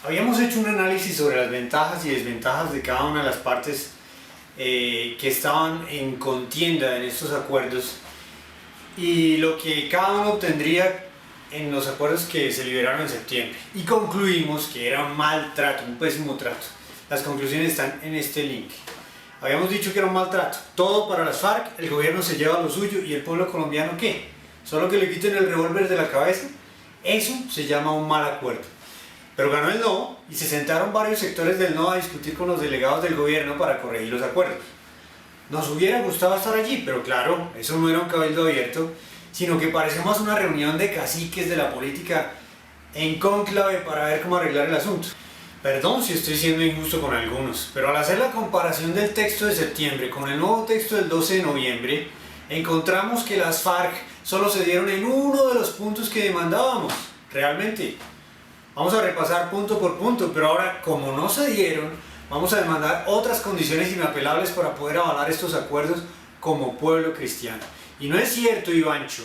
Habíamos hecho un análisis sobre las ventajas y desventajas de cada una de las partes que estaban en contienda en estos acuerdos y lo que cada uno obtendría en los acuerdos que se liberaron en septiembre. Y concluimos que era un mal trato, un pésimo trato. Las conclusiones están en este link. Habíamos dicho que era un maltrato, todo para las FARC, el gobierno se lleva lo suyo y el pueblo colombiano ¿qué? ¿Solo que le quiten el revólver de la cabeza? Eso se llama un mal acuerdo. Pero ganó el no y se sentaron varios sectores del no a discutir con los delegados del gobierno para corregir los acuerdos. Nos hubiera gustado estar allí, pero claro, eso no era un cabildo abierto, sino que pareció más una reunión de caciques de la política en cónclave para ver cómo arreglar el asunto. Perdón si estoy siendo injusto con algunos, pero al hacer la comparación del texto de septiembre con el nuevo texto del 12 de noviembre, encontramos que las FARC solo se dieron en uno de los puntos que demandábamos, realmente. Vamos a repasar punto por punto, pero ahora, como no se dieron, vamos a demandar otras condiciones inapelables para poder avalar estos acuerdos como pueblo cristiano. Y no es cierto, Ivancho,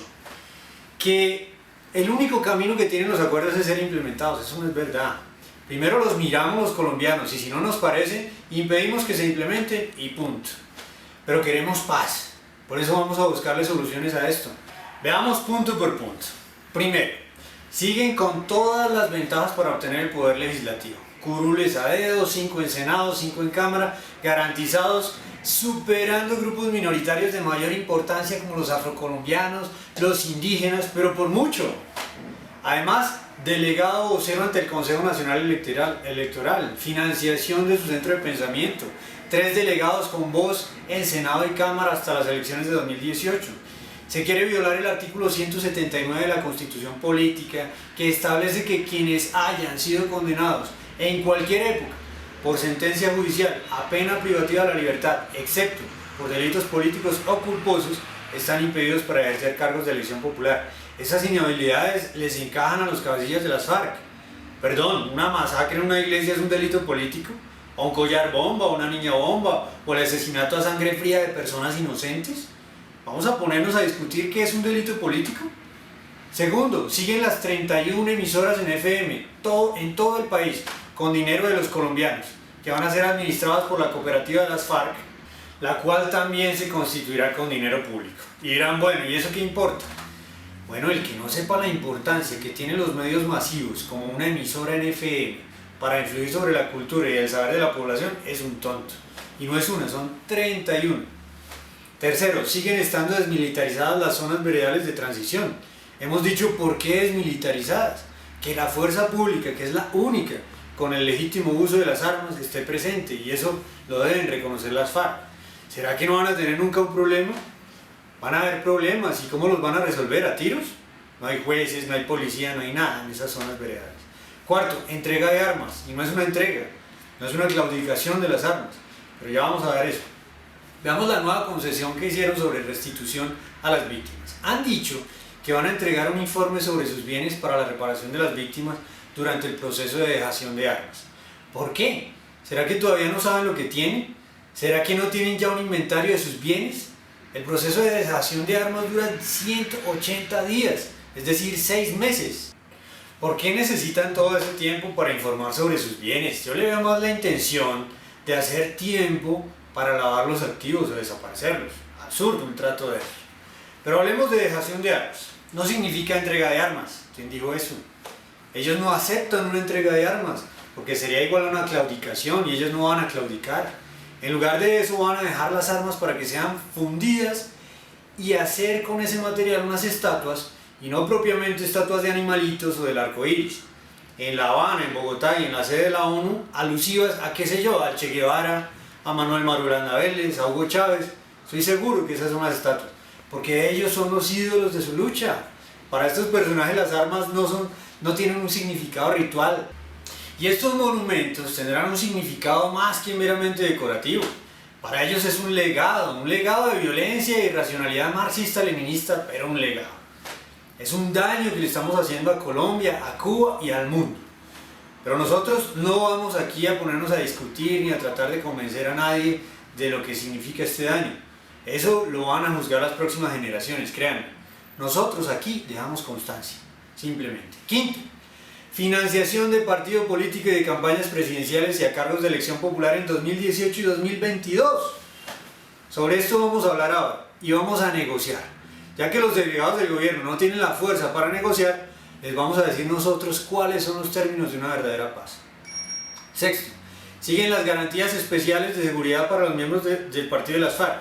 que el único camino que tienen los acuerdos es ser implementados, eso no es verdad. Primero los miramos los colombianos y si no nos parece, impedimos que se implementen y punto. Pero queremos paz, por eso vamos a buscarle soluciones a esto. Veamos punto por punto. Primero, siguen con todas las ventajas para obtener el poder legislativo. Curules a dedo, 5 en Senado, 5 en Cámara, garantizados, superando grupos minoritarios de mayor importancia como los afrocolombianos, los indígenas, pero por mucho. Además, delegado vocero ante el Consejo Nacional Electoral, financiación de su centro de pensamiento, 3 delegados con voz en Senado y Cámara hasta las elecciones de 2018. Se quiere violar el artículo 179 de la Constitución Política, que establece que quienes hayan sido condenados en cualquier época por sentencia judicial a pena privativa de la libertad, excepto por delitos políticos o culposos, están impedidos para ejercer cargos de elección popular. Esas inhabilidades les encajan a los cabecillas de las FARC. Perdón, ¿una masacre en una iglesia es un delito político? ¿O un collar bomba, o una niña bomba, o el asesinato a sangre fría de personas inocentes? ¿Vamos a ponernos a discutir qué es un delito político? Segundo, siguen las 31 emisoras en FM, en todo el país, con dinero de los colombianos, que van a ser administradas por la cooperativa de las FARC, la cual también se constituirá con dinero público. Y dirán, bueno, ¿y eso qué importa? Bueno, el que no sepa la importancia que tienen los medios masivos, como una emisora en FM, para influir sobre la cultura y el saber de la población, es un tonto. Y no es una, son 31. Tercero, siguen estando desmilitarizadas las zonas veredales de transición. Hemos dicho por qué desmilitarizadas. Que la fuerza pública, que es la única con el legítimo uso de las armas, esté presente, y eso lo deben reconocer las FARC. ¿Será que no van a tener nunca un problema? Van a haber problemas, ¿y cómo los van a resolver? ¿A tiros? No hay jueces, no hay policía, no hay nada en esas zonas veredales. Cuarto, entrega de armas, y no es una entrega, no es una claudicación de las armas, pero ya vamos a ver eso. Veamos la nueva concesión que hicieron sobre restitución a las víctimas. Han dicho que van a entregar un informe sobre sus bienes para la reparación de las víctimas durante el proceso de dejación de armas. ¿Por qué? ¿Será que todavía no saben lo que tienen? ¿Será que no tienen ya un inventario de sus bienes? El proceso de dejación de armas dura 180 días, es decir, 6 meses. ¿Por qué necesitan todo ese tiempo para informar sobre sus bienes? Yo le veo más la intención de hacer tiempo para lavar los activos o desaparecerlos. Absurdo un trato de eso. Pero hablemos de dejación de armas. No significa entrega de armas. ¿Quién dijo eso? Ellos no aceptan una entrega de armas, porque sería igual a una claudicación y ellos no van a claudicar. En lugar de eso van a dejar las armas para que sean fundidas y hacer con ese material unas estatuas, y no propiamente estatuas de animalitos o del arco iris. En La Habana, en Bogotá y en la sede de la ONU, alusivas a qué sé yo, al Che Guevara, a Manuel Marulanda Vélez, a Hugo Chávez. Estoy seguro que esas son las estatuas, porque ellos son los ídolos de su lucha. Para estos personajes las armas no tienen un significado ritual. Y estos monumentos tendrán un significado más que meramente decorativo. Para ellos es un legado de violencia y irracionalidad marxista-leninista, pero un legado. Es un daño que le estamos haciendo a Colombia, a Cuba y al mundo. Pero nosotros no vamos aquí a ponernos a discutir ni a tratar de convencer a nadie de lo que significa este daño. Eso lo van a juzgar las próximas generaciones, créanme. Nosotros aquí dejamos constancia, simplemente. Quinto, financiación de partido político y de campañas presidenciales y a cargos de elección popular en 2018 y 2022. Sobre esto vamos a hablar ahora y vamos a negociar. Ya que los delegados del gobierno no tienen la fuerza para negociar, les vamos a decir nosotros cuáles son los términos de una verdadera paz. Sexto, siguen las garantías especiales de seguridad para los miembros del partido de las FARC,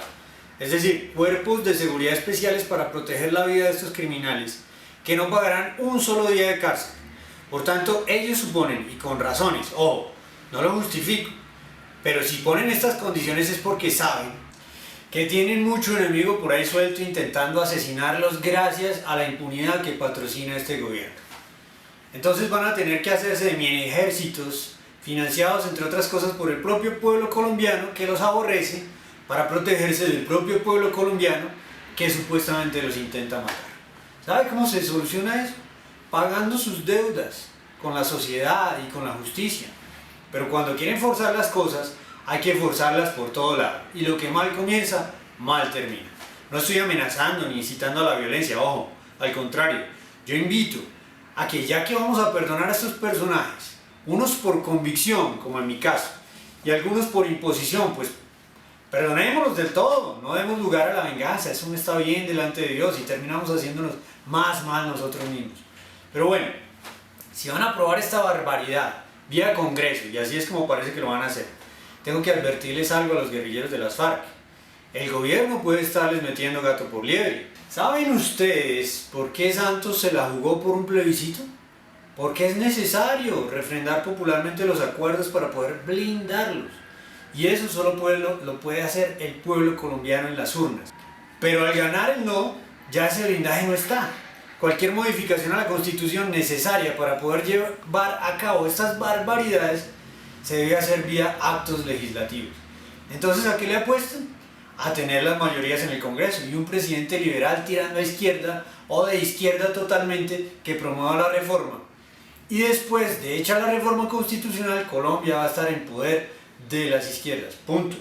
es decir, cuerpos de seguridad especiales para proteger la vida de estos criminales que no pagarán un solo día de cárcel. Por tanto, ellos suponen, y con razones, ojo, no lo justifico, pero si ponen estas condiciones es porque saben que tienen mucho enemigo por ahí suelto intentando asesinarlos gracias a la impunidad que patrocina este gobierno. Entonces van a tener que hacerse de mini ejércitos financiados entre otras cosas por el propio pueblo colombiano que los aborrece para protegerse del propio pueblo colombiano que supuestamente los intenta matar. ¿Sabe cómo se soluciona eso? Pagando sus deudas con la sociedad y con la justicia. Pero cuando quieren forzar las cosas, hay que forzarlas por todo lado. Y lo que mal comienza, mal termina. No estoy amenazando ni incitando a la violencia, ojo, al contrario. Yo invito a que ya que vamos a perdonar a estos personajes, unos por convicción, como en mi caso, y algunos por imposición, pues perdonémoslos del todo, no demos lugar a la venganza, eso no está bien delante de Dios y terminamos haciéndonos más mal nosotros mismos. Pero bueno, si van a aprobar esta barbaridad vía Congreso, y así es como parece que lo van a hacer, tengo que advertirles algo a los guerrilleros de las FARC. El gobierno puede estarles metiendo gato por liebre. ¿Saben ustedes por qué Santos se la jugó por un plebiscito? Porque es necesario refrendar popularmente los acuerdos para poder blindarlos. Y eso solo lo puede hacer el pueblo colombiano en las urnas. Pero al ganar el no, ya ese blindaje no está. Cualquier modificación a la Constitución necesaria para poder llevar a cabo estas barbaridades se debe hacer vía actos legislativos. Entonces, ¿a qué le apuestan? A tener las mayorías en el Congreso y un presidente liberal tirando a izquierda o de izquierda totalmente que promueva la reforma. Y después de hecha la reforma constitucional, Colombia va a estar en poder de las izquierdas. Punto.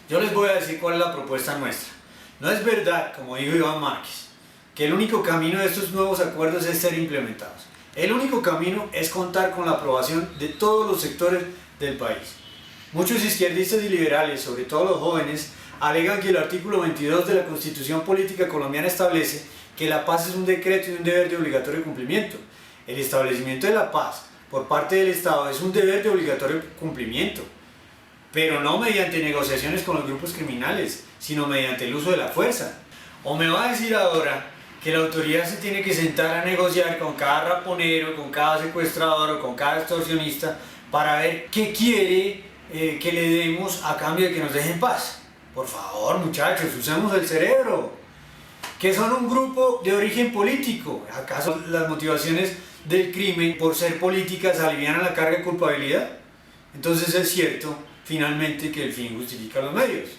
Yo les voy a decir cuál es la propuesta nuestra. No es verdad, como dijo Iván Márquez, que el único camino de estos nuevos acuerdos es ser implementados. El único camino es contar con la aprobación de todos los sectores del país. Muchos izquierdistas y liberales, sobre todo los jóvenes, alegan que el artículo 22 de la Constitución Política Colombiana establece que la paz es un decreto y un deber de obligatorio cumplimiento. El establecimiento de la paz por parte del Estado es un deber de obligatorio cumplimiento, pero no mediante negociaciones con los grupos criminales, sino mediante el uso de la fuerza. ¿O me va a decir ahora que la autoridad se tiene que sentar a negociar con cada raponero, con cada secuestrador o con cada extorsionista para ver qué quiere que le demos a cambio de que nos dejen paz? Por favor, muchachos, usemos el cerebro. ¿Que son un grupo de origen político? ¿Acaso las motivaciones del crimen por ser políticas alivianan la carga de culpabilidad? Entonces es cierto, finalmente, que el fin justifica los medios.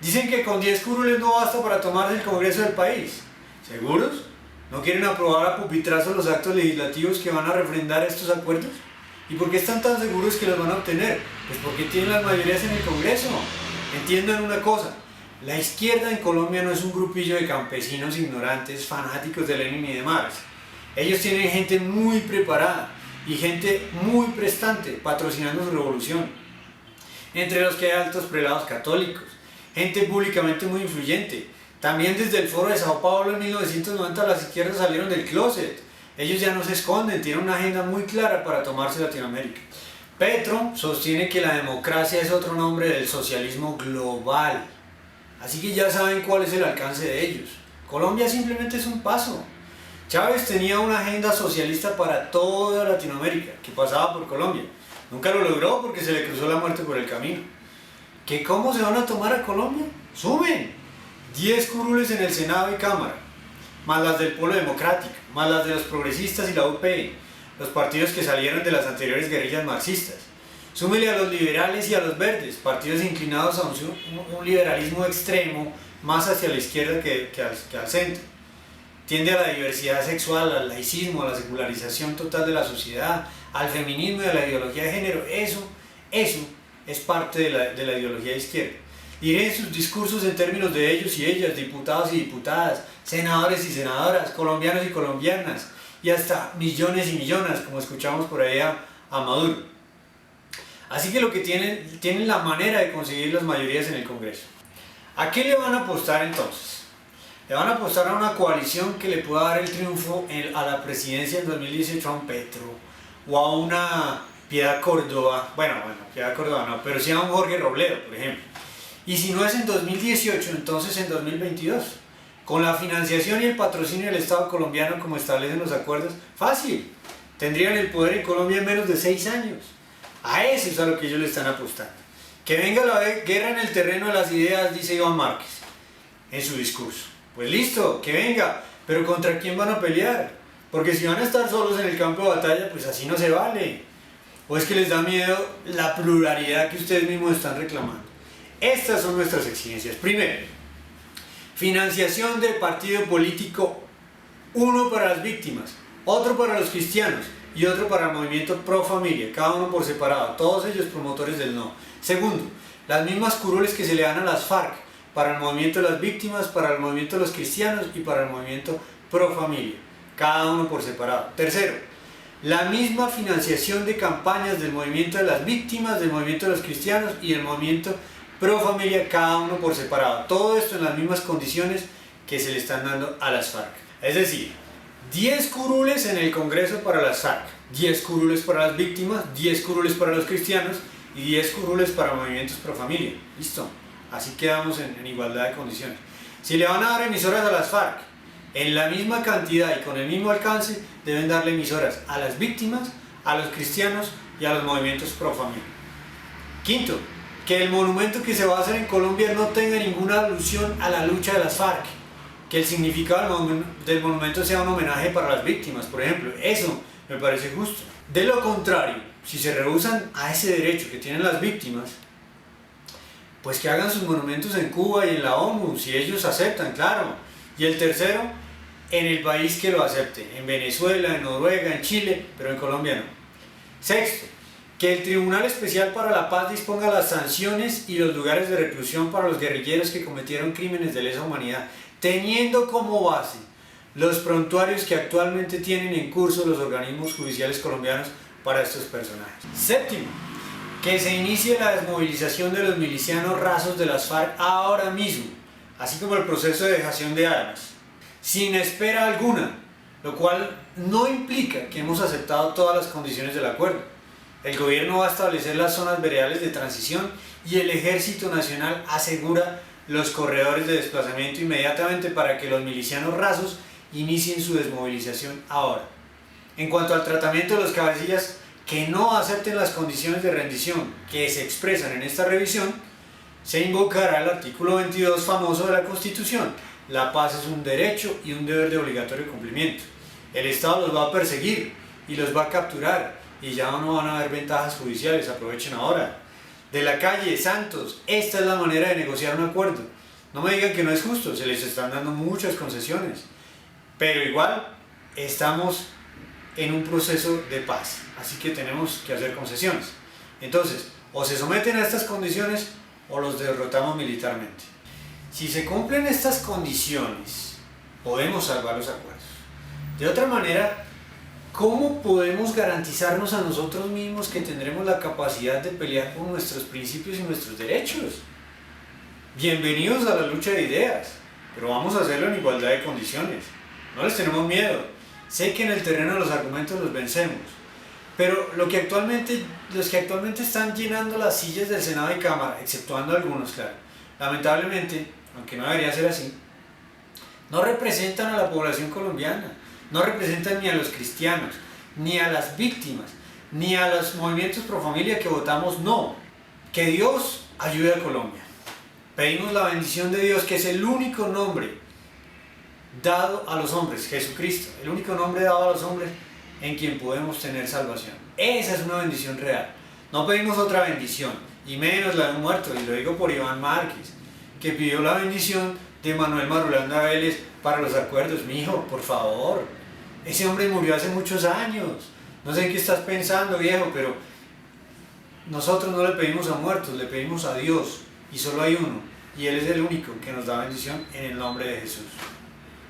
Dicen que con 10 curules no basta para tomarse el Congreso del país. ¿Seguros? ¿No quieren aprobar a pupitrazos los actos legislativos que van a refrendar estos acuerdos? ¿Y por qué están tan seguros que los van a obtener? Pues porque tienen las mayorías en el Congreso. Entiendan una cosa, la izquierda en Colombia no es un grupillo de campesinos ignorantes, fanáticos de Lenin y de Marx. Ellos tienen gente muy preparada y gente muy prestante patrocinando su revolución. Entre los que hay altos prelados católicos, gente públicamente muy influyente. También desde el Foro de Sao Paulo en 1990 las izquierdas salieron del closet. Ellos ya no se esconden, tienen una agenda muy clara para tomarse Latinoamérica. Petro sostiene que la democracia es otro nombre del socialismo global. Así que ya saben cuál es el alcance de ellos. Colombia simplemente es un paso. Chávez tenía una agenda socialista para toda Latinoamérica, que pasaba por Colombia. Nunca lo logró porque se le cruzó la muerte por el camino. ¿Que cómo se van a tomar a Colombia? ¡Sumen! 10 curules en el Senado y Cámara, más las del Polo Democrático, más las de los progresistas y la UPE, los partidos que salieron de las anteriores guerrillas marxistas. Súmele a los liberales y a los verdes, partidos inclinados a un liberalismo extremo, más hacia la izquierda que al centro. Tiende a la diversidad sexual, al laicismo, a la secularización total de la sociedad, al feminismo y a la ideología de género. Eso es parte de la ideología de izquierda. Diré en sus discursos en términos de ellos y ellas, diputados y diputadas, senadores y senadoras, colombianos y colombianas, y hasta millones y millones, como escuchamos por ahí a Maduro. Así que lo que tienen la manera de conseguir las mayorías en el Congreso. ¿A qué le van a apostar entonces? Le van a apostar a una coalición que le pueda dar el triunfo a la presidencia en 2018 a un Petro, o a una Piedad Córdoba, Piedad Córdoba no, pero sí a un Jorge Robledo, por ejemplo. Y si no es en 2018, entonces en 2022. Con la financiación y el patrocinio del Estado colombiano, como establecen los acuerdos, fácil. Tendrían el poder en Colombia en menos de 6 años. A eso es a lo que ellos le están apostando. Que venga la guerra en el terreno de las ideas, dice Iván Márquez en su discurso. Pues listo, que venga, pero ¿contra quién van a pelear? Porque si van a estar solos en el campo de batalla, pues así no se vale. ¿O es que les da miedo la pluralidad que ustedes mismos están reclamando? Estas son nuestras exigencias. Primero, financiación del partido político, uno para las víctimas, otro para los cristianos y otro para el movimiento Pro Familia, cada uno por separado, todos ellos promotores del no. Segundo, las mismas curules que se le dan a las FARC, para el movimiento de las víctimas, para el movimiento de los cristianos y para el movimiento Pro Familia, cada uno por separado. Tercero, la misma financiación de campañas del movimiento de las víctimas, del movimiento de los cristianos y el movimiento Pro Familia, cada uno por separado. Todo esto en las mismas condiciones que se le están dando a las FARC. Es decir, 10 curules en el Congreso para las FARC, 10 curules para las víctimas, 10 curules para los cristianos y 10 curules para movimientos Pro Familia. Listo. Así quedamos en igualdad de condiciones. Si le van a dar emisoras a las FARC, en la misma cantidad y con el mismo alcance, deben darle emisoras a las víctimas, a los cristianos y a los movimientos Pro Familia. Quinto, que el monumento que se va a hacer en Colombia no tenga ninguna alusión a la lucha de las FARC, que el significado del monumento sea un homenaje para las víctimas, por ejemplo. Eso me parece justo. De lo contrario, si se rehúsan a ese derecho que tienen las víctimas, pues que hagan sus monumentos en Cuba y en la ONU, si ellos aceptan, claro. Y el tercero, en el país que lo acepte, en Venezuela, en Noruega, en Chile, pero en Colombia no. Sexto, que el Tribunal Especial para la Paz disponga las sanciones y los lugares de reclusión para los guerrilleros que cometieron crímenes de lesa humanidad, teniendo como base los prontuarios que actualmente tienen en curso los organismos judiciales colombianos para estos personajes. Séptimo, que se inicie la desmovilización de los milicianos rasos de las FARC ahora mismo, así como el proceso de dejación de armas, sin espera alguna, lo cual no implica que hemos aceptado todas las condiciones del acuerdo. El gobierno va a establecer las zonas veredales de transición y el Ejército Nacional asegura los corredores de desplazamiento inmediatamente para que los milicianos rasos inicien su desmovilización ahora. En cuanto al tratamiento de los cabecillas que no acepten las condiciones de rendición que se expresan en esta revisión, se invocará el artículo 22 famoso de la Constitución. La paz es un derecho y un deber de obligatorio cumplimiento. El Estado los va a perseguir y los va a capturar y ya no van a haber ventajas judiciales, aprovechen ahora. De la calle, Santos, esta es la manera de negociar un acuerdo. No me digan que no es justo, se les están dando muchas concesiones, pero igual estamos en un proceso de paz, así que tenemos que hacer concesiones. Entonces, o se someten a estas condiciones o los derrotamos militarmente. Si se cumplen estas condiciones, podemos salvar los acuerdos. De otra manera, ¿cómo podemos garantizarnos a nosotros mismos que tendremos la capacidad de pelear por nuestros principios y nuestros derechos? Bienvenidos a la lucha de ideas, pero vamos a hacerlo en igualdad de condiciones. No les tenemos miedo. Sé que en el terreno de los argumentos los vencemos, pero los que actualmente están llenando las sillas del Senado y Cámara, exceptuando algunos, claro, lamentablemente, aunque no debería ser así, no representan a la población colombiana, no representan ni a los cristianos, ni a las víctimas, ni a los movimientos pro familia que votamos no. Que Dios ayude a Colombia. Pedimos la bendición de Dios, que es el único nombre dado a los hombres, Jesucristo, el único nombre dado a los hombres en quien podemos tener salvación. Esa es una bendición real. No pedimos otra bendición, y menos la de un muerto, y lo digo por Iván Márquez, que pidió la bendición de Manuel Marulanda Vélez para los acuerdos. Mi hijo, por favor, ese hombre murió hace muchos años. No sé en qué estás pensando, viejo, pero nosotros no le pedimos a muertos, le pedimos a Dios, y solo hay uno, y Él es el único que nos da bendición en el nombre de Jesús.